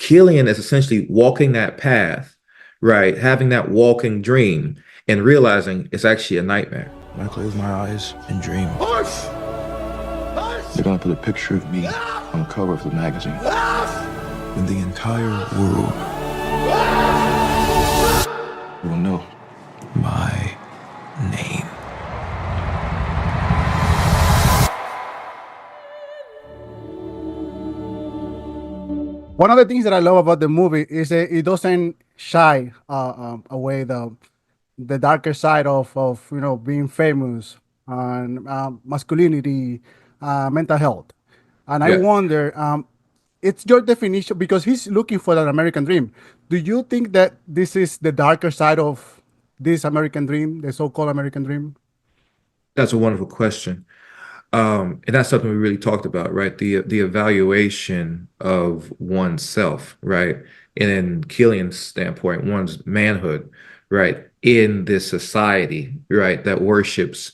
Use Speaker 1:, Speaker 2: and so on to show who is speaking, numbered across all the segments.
Speaker 1: Killian is essentially walking that path, right? Having that walking dream and realizing it's actually a nightmare.
Speaker 2: When I close my eyes and dream,
Speaker 3: Push!
Speaker 2: they're gonna put a picture of me on the cover of the magazine. And the entire world will know my name.
Speaker 4: One of the things that I love about the movie is that it doesn't shy away the darker side of being famous and masculinity, mental health. And I
Speaker 1: Yeah.
Speaker 4: wonder, it's your definition because he's looking for an American dream. Do you think that this is the darker side of this American dream, the so-called American dream?
Speaker 1: That's a wonderful question. And that's something we really talked about, right? The evaluation of oneself, right? And in Killian's standpoint, one's manhood, right? In this society, right? That worships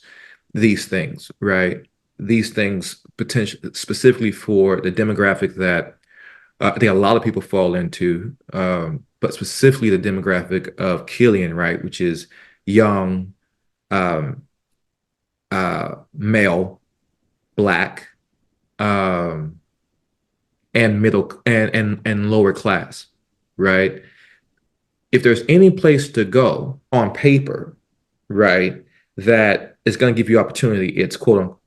Speaker 1: these things, right? These things potentially specifically for the demographic that I think a lot of people fall into, but specifically the demographic of Killian, right? Which is young, male, Black, and middle and lower class, right? If there's any place to go on paper, right, that is going to give you opportunity, it's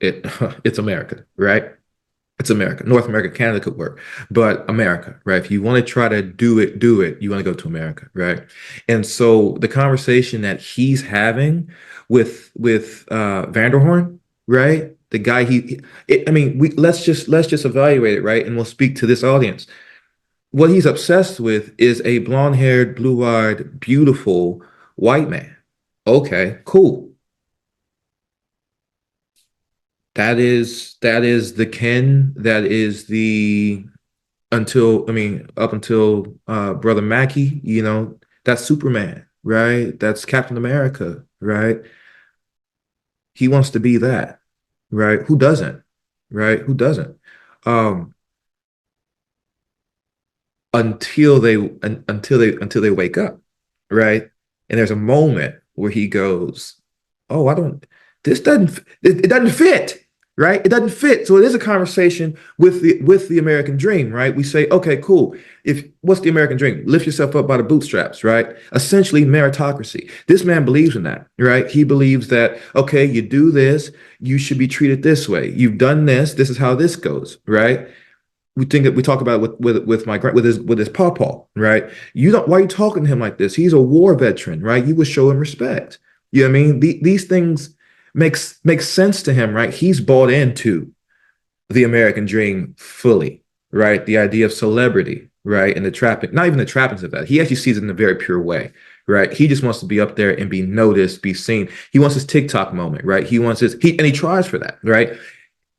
Speaker 1: it's America, right? It's America. North America, Canada could work, but America, right? If you want to try to do it, you want to go to America, right? And so the conversation that he's having with Vanderhorn, right? The guy let's just evaluate it, right? And we'll speak to this audience. What he's obsessed with is a blonde-haired, blue-eyed, beautiful white man. Okay, cool. That is the Ken. That is the up until Brother Mackie, that's Superman, right? That's Captain America, right? He wants to be that. Right? Who doesn't? Right? Who doesn't? Until they wake up, right? And there's a moment where he goes, "Oh, it doesn't fit." Right? It doesn't fit. So it is a conversation with the American dream, right? We say, okay, cool. What's the American dream? Lift yourself up by the bootstraps, right? Essentially meritocracy. This man believes in that, right? He believes that, okay, you do this, you should be treated this way. You've done this is how this goes, right? We talk about it with his pawpaw, right? Why are you talking to him like this? He's a war veteran, right? You would show him respect. You know what I mean? These things makes sense to him, right? He's bought into the American dream fully, right? The idea of celebrity, right? And not even the trappings of that. He actually sees it in a very pure way, right? He just wants to be up there and be noticed, be seen. He wants his TikTok moment, right? And he tries for that, right?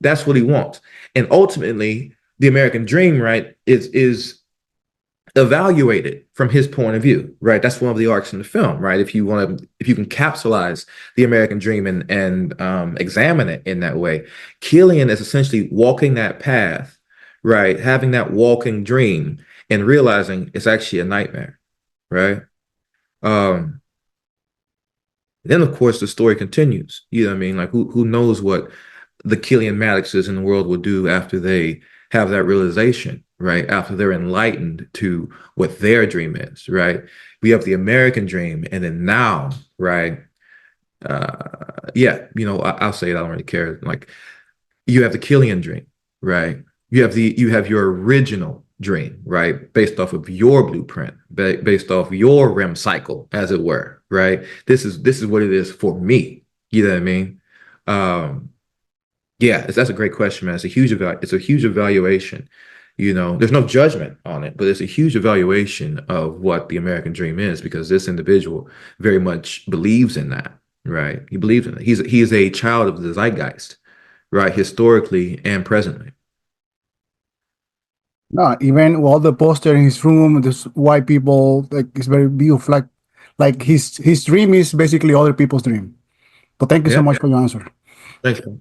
Speaker 1: That's what he wants. And ultimately, the American dream, right, is evaluated from his point of view, right? That's one of the arcs in the film, right? If you can capsulize the American dream and examine it in that way, Killian is essentially walking that path, right? Having that walking dream and realizing it's actually a nightmare, right? Then of course the story continues. You know what I mean? Like who knows what the Killian Maddoxes in the world will do after they have that realization, right? After they're enlightened to what their dream is, right? We have the American dream, and then now, right? I'll say it. I don't really care. Like, you have the Killian dream, right? You have your original dream, right? Based off of your blueprint, based off your REM cycle, as it were, right? This is what it is for me. You know what I mean? That's a great question, man. It's a huge evaluation. There's no judgment on it, but it's a huge evaluation of what the American dream is, because this individual very much believes in that, right? He believes in it. He is a child of the zeitgeist, right? Historically and presently.
Speaker 4: No, even all the poster in his room, this white people, like it's very beautiful. Like his dream is basically other people's dream. But thank you so much for your answer.
Speaker 1: Thanks, man.